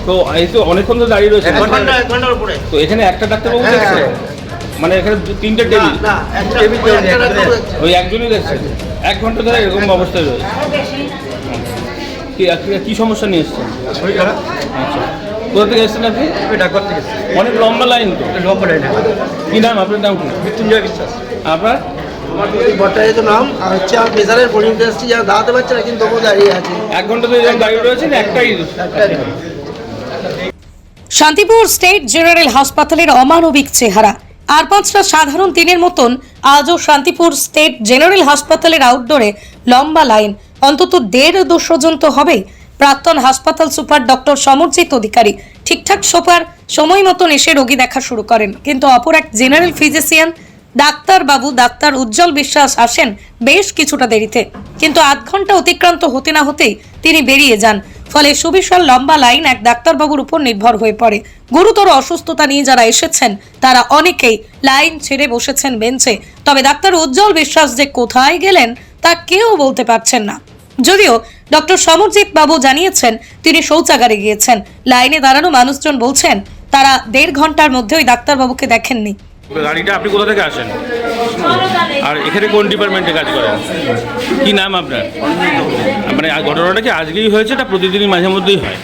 তো এই তো অনেকক্ষণ তো দাঁড়িয়ে রয়েছে, তো এখানে একটা ডাক্তারবাবু দেখছে, মানে এখানে তিনটে টেবিল, ওই একজনই দেখছে 1 ঘন্টা ধরে এরকম অবস্থায় রয়েছে। কি সমস্যা নিয়ে এসছেন? আচ্ছা, কোথা থেকে এসছেন আপনি? ডাক্তার থেকে। অনেক লম্বা লাইন তো। লম্বা লাইন। কি নাম আপনার? নাম কি? মৃত্যুঞ্জয় বিশ্বাস। আপনার? আমার ভট্টাচার্য নাম। আর হচ্ছে আমার প্রেসারের পরিমিত আসছে, যারা দাঁড়াতে পারছে না কিন্তু তবুও দাঁড়িয়ে আছে। 1 ঘন্টা ধরে দাঁড়িয়ে রয়েছেন একটাই। শান্তিপুর স্টেট জেনারেল হাসপাতালের অমানবিক চেহারা। আর 5টা সাধারণ দিনের মতন আজও শান্তিপুর স্টেট জেনারেল হাসপাতালের আউটডোরে লম্বা লাইন, অন্তত 150-200 জন তো হবেই। প্রাক্তন হাসপাতাল সুপার ডক্টর সমরজিৎ অধিকারী ঠিকঠাক সময় মতন এসে রোগী দেখা শুরু করেন, কিন্তু অপর এক জেনারেল ফিজিশিয়ান ডাক্তার উজ্জ্বল বিশ্বাস আসেন বেশ কিছুটা দেরিতে, কিন্তু 8 ঘন্টা অতিক্রান্ত হতে না হতেই তিনি বেরিয়ে যান। ফলে সুবিশাল লম্বা লাইন এক ডাক্তারবাবুর উপর নির্ভর হয়ে পড়ে। গুরুতর অসুস্থতা নিয়ে যারা এসেছেন তারা অনেকেই লাইন ছেড়ে বসেছেন বেঞ্চে, তবে ডাক্তার উজ্জ্বল বিশ্বাস যে কোথায় গেলেন তা কেউ বলতে পারছেন না। যদিও ডক্টর সমরজিৎ বাবু জানিয়েছেন তিনি শৌচাগারে গিয়েছেন। লাইনে দাঁড়ানো মানুষজন বলছেন তারা 1.5 ঘন্টার মধ্যে ওই ডাক্তারবাবুকে দেখেননি। গাড়িটা আপনি কোথা থেকে আসেন আর এখানে কোন ডিপার্টমেন্টে কাজ করেন? কি নাম আপনার? মানে ঘটনাটা কি আজকেই হয়েছে, এটা প্রতিদিনই মাঝে মধ্যেই হয়?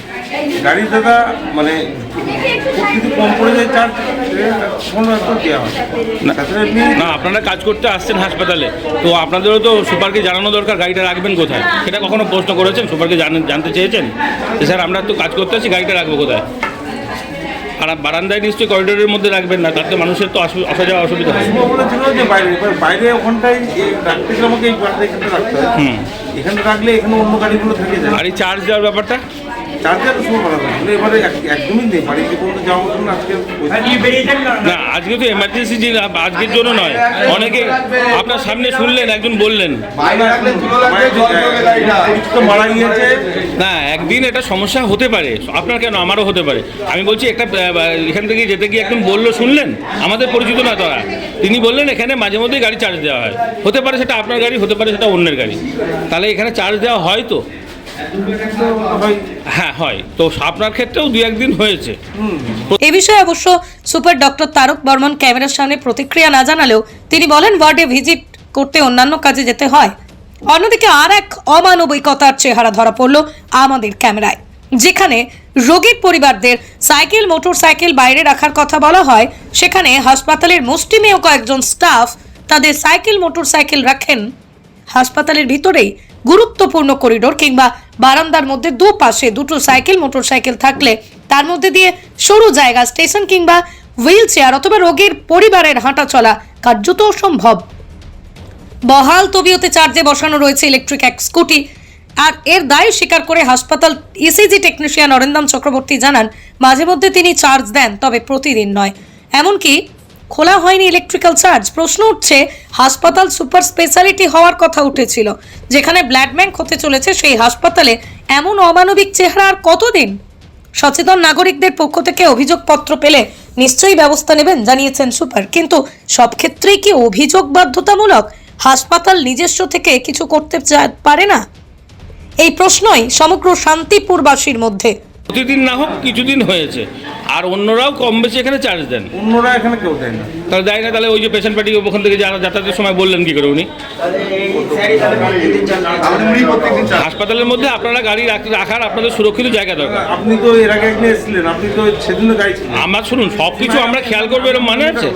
গাড়ি দাদা মানে যদি কম পড়ে যায় চার্জ দেওয়া হয় না, আপনারা কাজ করতে আসছেন হাসপাতালে, তো আপনাদেরও তো সুপারকে জানানো দরকার গাড়িটা রাখবেন কোথায়। সেটা কখনো প্রশ্ন করেছেন? সুপারকে জানতে চেয়েছেন যে স্যার আমরা তো কাজ করতে আসছি, গাড়িটা রাখবো কোথায়? আর বারান্দায় নিশ্চয়ই করিডোরের মধ্যে রাখবেন না, তাতে মানুষের তো আসা যাওয়া অসুবিধা হয়। বলেছিল যে বাইরে ওখানটায় রাখতে গেলে আমাকে এই গাড়িটা এখানে রাখতে হয়। এখানে রাখলে এখানে অন্য গাড়িগুলো থেকে যায়। আর এই চার্জ দেওয়ার ব্যাপারটা? চার্জের শুরু করা যায় এবারে একদমই নেই, বাড়িতে কোনো যাওয়ার মতন আজকে না, আজকে তো এমার্জেন্সি, যে আজকের জন্য নয়। অনেকে আপনার সামনে শুনলেন, একজন বললেন মারা গিয়েছে। না, একদিন এটা সমস্যা হতে পারে, আপনার কেন, আমারও হতে পারে। আমি বলছি একটা এখান থেকে যেতে গিয়ে একজন বললো, শুনলেন, আমাদের পরিচিত না তারা, তিনি বললেন এখানে মাঝে মধ্যেই গাড়ি চার্জ দেওয়া হয়। হতে পারে সেটা আপনার গাড়ি, হতে পারে সেটা অন্যের গাড়ি, তাহলে এখানে চার্জ দেওয়া হয় তো? হ্যাঁ হয়, তো আপনার ক্ষেত্রেও 2-1 দিন হয়েছে। এ বিষয়ে অবশ্য সুপার ডক্টর তারক বর্মন ক্যামেরার সামনে প্রতিক্রিয়া না জানালেও তিনি বলেন ওয়ার্ডে ভিজিট করতে অন্যান্য কাজে যেতে হয়। অন্যদিকে আর এক অমানবিকতার চেহারা ধরা পড়ল আমাদের ক্যামেরায়, যেখানে রোগীর পরিবারদের সাইকেল মোটরসাইকেল বাইরে রাখার কথা বলা হয়, সেখানে হাসপাতালের মুষ্টিমেয় কয়েকজন স্টাফ তাদের সাইকেল মোটরসাইকেল রাখেন হাসপাতালের ভিতরেই। গুরুত্বপূর্ণ করিডোর কিংবা বারান্দার মধ্যে দুপাশে দুটো সাইকেল মোটরসাইকেল থাকলে তার মধ্যে দিয়ে সরু জায়গা, স্টেশন কিংবা হুইল চেয়ার অথবা রোগীর পরিবারের হাঁটা চলা কার্যত অসম্ভব। বহাল তবিয়তে চার্জে বসানো রয়েছে ইলেকট্রিক এক স্কুটি। আর এর দায় স্বীকার করে হাসপাতাল ইসিজি টেকনিশিয়ান অরিন্দম চক্রবর্তী জানান মাঝে মধ্যে তিনি চার্জ দেন, তবে প্রতিদিন নয়। এমনকি খোলা হয়নি ইলেকট্রিক্যাল চার্জ। প্রশ্ন উঠছে, হাসপাতাল সুপার স্পেশালিটি হওয়ার কথা উঠেছিল, যেখানে ব্লাড ব্যাংক হতে চলেছে, সেই হাসপাতালে এমন অমানবিক চেহারা আর কতদিন? সচেতন নাগরিকদের পক্ষ থেকে অভিযোগপত্র পেলে নিশ্চয়ই ব্যবস্থা নেবেন জানিয়েছেন সুপার, কিন্তু সব ক্ষেত্রেই কি অভিযোগ বাধ্যতামূলক? হাসপাতাল নিজস্ব থেকে কিছু করতে পারে না? এই প্রশ্নই সমগ্র শান্তিপুরবাসীর মধ্যে। প্রতিদিন না হোক, কিছুদিন হয়েছে, আর অন্যরাও কম বেশি এখানে চার্জ দেন। অন্যরা এখানে কেউ দেয় না। তাহলে দেয় না, তাহলে ওই যে পেশেন্ট পার্টি ওখান থেকে যাতায়াতের সময় বললেন কি করে উনি? হাসপাতালের মধ্যে আপনারা গাড়ি রাখার আপনাদের সুরক্ষিত জায়গা দরকার। আপনি তো এর আগে একদিন এসেছিলেন, আপনি তো সেদিন গাড়ি ছিলেন। আমার শুনুন, সব কিছু আমরা খেয়াল করবো এরকম মানে আছে?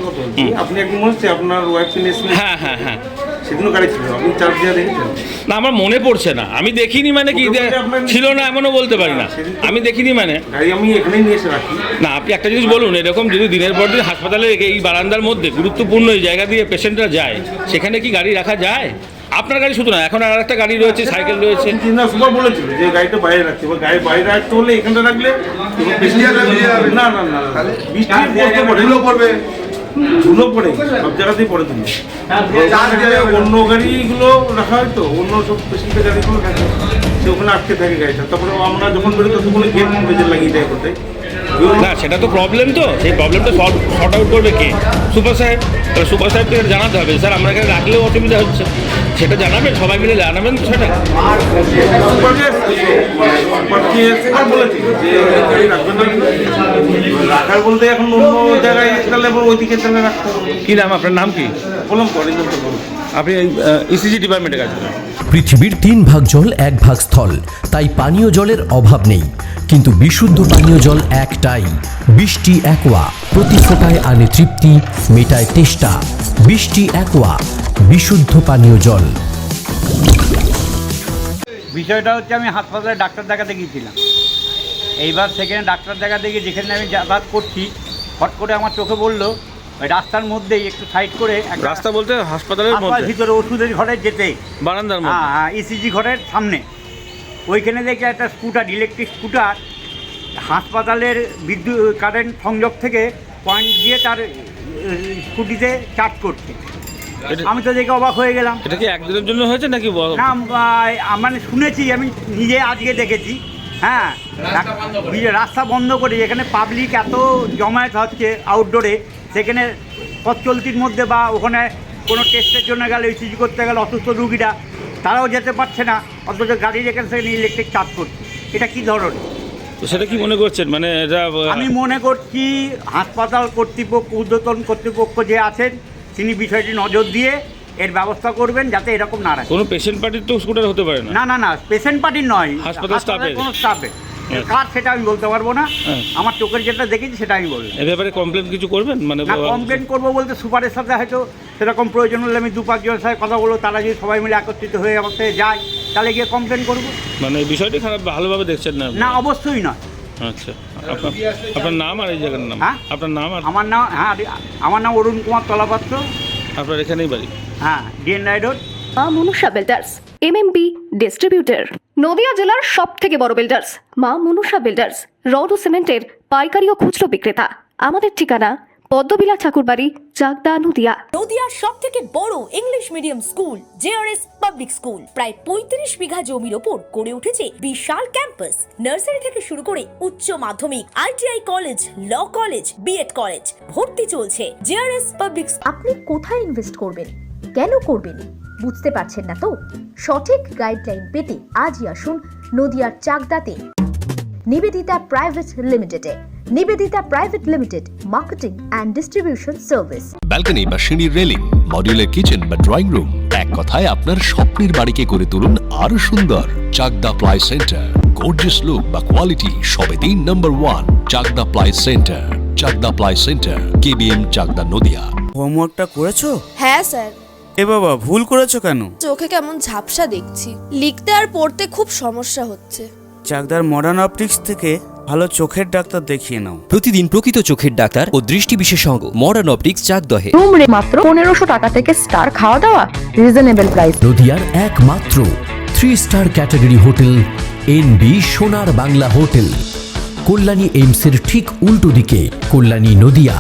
আপনি একদিন মনে হচ্ছে আপনার ওয়াইফ এসেছিলেন। হ্যাঁ হ্যাঁ হ্যাঁ, সেদিনও গাড়ি ছিল, আপনি চার্জ দেওয়া দেখেছেন? না, আমার মনে পড়ছে না, আমি দেখিনি, মানে কি ছিল না এমনও বলতে পারি না, আমি দেখিনি মানে। গাড়ি আমি এখানেই নিয়ে এসে রাখি। না, আপনি একটা জিনিস বলুন, এরকম যদি দিনের পর দিন হাসপাতালের এই বারান্দার মধ্যে গুরুত্বপূর্ণ এই জায়গা দিয়ে পেশেন্টরা যায়, সেখানে কি গাড়ি রাখা যায়? আপনার গাড়ি শুধু না, এখন আর একটা গাড়ি রয়েছে, সাইকেল রয়েছে। সুপার বলেছিল যে গাড়িটা বাইরে রাখতে, এবার গাড়ি বাইরে রাখতে হলে এখানটা রাখলে না না না, বৃষ্টি পড়বে, ধুলো পড়ে, সব জায়গাতেই পড়ে ধুলো। অন্য গাড়িগুলো রাখা হয় তো, অন্য সব পেশেন্টের গাড়িগুলো থাকে, সে ওখানে আটকে থাকে গাড়িটা। তারপরে আমরা যখন বেরোই তখন গেট মেজর লাগিয়ে দেয় কোথায়। না, সেটা তো প্রবলেম, তো সেই প্রবলেমটা শর্ট আউট করবে কে? সুপার সাহেব। তাহলে সুপার সাহেবকে জানাতে হবে স্যার আমরা এখানে রাখলেও অসুবিধা হচ্ছে, সেটা জানাবেন, সবাই মিলে জানাবেন তো সেটা। বলেছি যে গাড়ি রাখবেন না, রাখার বলতে এখন অন্য জায়গায় তাহলে ওইদিকে তাহলে রাখতে হবে। কি নাম আপনার, নাম কি? বললাম করেন তো বলুন। আপনি ইসিজি ডিপার্টমেন্টে কাজ করেন। পৃথিবীর 3 ভাগ জল 1 ভাগ স্থল, তাই পানীয় জলের অভাব নেই, কিন্তু বিশুদ্ধ পানীয় জল একটাই, বৃষ্টি অ্যাকোয়া। প্রতি ফোঁটায় আনে তৃপ্তি, মেটায় তেষ্টা। বৃষ্টি অ্যাকোয়া, বিশুদ্ধ পানীয় জল। বিষয়টা হচ্ছে আমি হাসপাতালে ডাক্তার দেখাতে গিয়েছিলাম। এইবার সেখানে ডাক্তার দেখাতে গিয়ে যেখানে আমি যাতায়াত করছি, হট করে আমার চোখে বললো ওই রাস্তার মধ্যেই একটু সাইড করে রাস্তা বলতে হাসপাতালের হাসপাতাল মধ্যে, ভিতরে ওষুধের ঘরে যেতে, বারান্দার মধ্যে? হ্যাঁ, ইসিজি ঘরের সামনে ওইখানে দেখি একটা স্কুটার, ইলেকট্রিক স্কুটার হাসপাতালের বিদ্যুৎ কারেন্ট সংযোগ থেকে পয়েন্ট দিয়ে তার স্কুটিতে চার্জ করছে। এটা- আমি তো দেখে অবাক হয়ে গেলাম। এটা কি একদিনের জন্য হয়েছে নাকি না, মানে শুনেছি, আমি নিজে আজকে দেখেছি। হ্যাঁ, রাস্তা বন্ধ করে এখানে পাবলিক এত জমায়েত হচ্ছে আউটডোরে, সেখানে পথ চলতির মধ্যে বা ওখানে কোনো টেস্টের জন্য গেলে, ইসিজি করতে গেলে অসুস্থ রুগীরা তারাও যেতে পারছে না, অথচ গাড়ির এখানে সেখানে ইলেকট্রিক চার্জ করছে। এটা কী ধরনের? তো সেটা কি মনে করছেন, মানে এটা আমি মনে করছি হাসপাতাল কর্তৃপক্ষ, ঊর্ধ্বতন কর্তৃপক্ষ যে আছেন তিনি বিষয়টি নজর দিয়ে এর ব্যবস্থা করবেন যাতে এরকম না রাখে। কোনো পেশেন্ট পার্টির তো স্কুটার হতে পারে না। না না না, পেশেন্ট পার্টির নয়, হাসপাতাল স্টাফের। কোনো স্টাফের। কার সেটা আমি বলতে পারবো না, হ্যাঁ। আমার চোখের যেটা দেখেছি সেটা আমি বলবো। এ ব্যাপারে কমপ্লেন কিছু করবেন, মানে না, কমপ্লেন করবো বলতে সুপারের সাথে হয়তো সেরকম প্রয়োজন হলে আমি 2-5 জনের সাথে কথা বলবো, তারা যদি সবাই মিলে একত্রিত হয়ে আমার সাথে যায় তাহলে গিয়ে কমপ্লেন করবো। মানে এই বিষয়টি খারাপ, ভালোভাবে দেখছেন না? না, অবশ্যই নয়। আচ্ছা, আপনার নাম আর এই জায়গার নাম? হ্যাঁ? আপনার নাম আর? আমার নাম অরুণ কুমার তলাপাত্র। আপনার এখানেই বাড়ি? হ্যাঁ, ডিএন রায় রোড। মা Manusha builders, MMB distributor, Nadia জেলার সব থেকে বড় বিল্ডার্স মা মনুষা বিল্ডার্স, রড ও সিমেন্টের পাইকারি ও খুচরো বিক্রেতা। আমাদের ঠিকানা পদ্মবিলা ঠাকুরবাড়ি, চাকদা, নদিয়া। নদিয়ার সব থেকে বড় English medium school JRS public school প্রায় 35 বিঘা জমির ওপর গড়ে উঠেছে বিশাল ক্যাম্পাস। নার্সারি থেকে শুরু করে উচ্চ মাধ্যমিক, ITI college, law college, BEd college, ভর্তি চলছে। JRS public. আপনি কোথায় ইনভেস্ট করবেন, কেন করবেন, বুঝতে পারছেন না তো? সঠিক গাইডলাইন পেতে আজই আসুন নদিয়ার চাকদাতে নিবেদিতা প্রাইভেট লিমিটেডে। Nivedita private limited, marketing and distribution service. Balcony বা সিঁড়ির রেলিং, মডিউলার কিচেন বা ড্রয়িং রুম, এক কথায় আপনার স্বপ্নের বাড়িকে করে তুলুন আরো সুন্দর। Chakdah ply centre, gorgeous look বা কোয়ালিটি সবে 3 number 1 Chakdah ply centre. Chakdah ply centre, KBM, Chakdah, Nadia. হোমওয়ার্কটা করেছো? হ্যাঁ স্যার। এ বাবা, ভুল করেছো কেন? চোখে কেমন ঝাপসা দেখছি, লিখতে আর পড়তে খুব সমস্যা হচ্ছে। চাকদার মডার্ন অপটিক্স থেকে ভালো চোখের ডাক্তার দেখিয়ে নাও। প্রতিদিন প্রকৃত চোখের ডাক্তার ও দৃষ্টি বিশেষজ্ঞ মডার্ন অপটিক্স, চাকদহে। রুম রে মাত্র 1500 টাকা থেকে স্টার, খাওয়া দাওয়া রিজনেবল প্রাইস। নদিয়ার একমাত্র 3 স্টার ক্যাটাগরি হোটেল এনবি সোনার বাংলা হোটেল, কল্যাণী এইমসের ঠিক উল্টো দিকে, কল্যাণী, নদিয়া।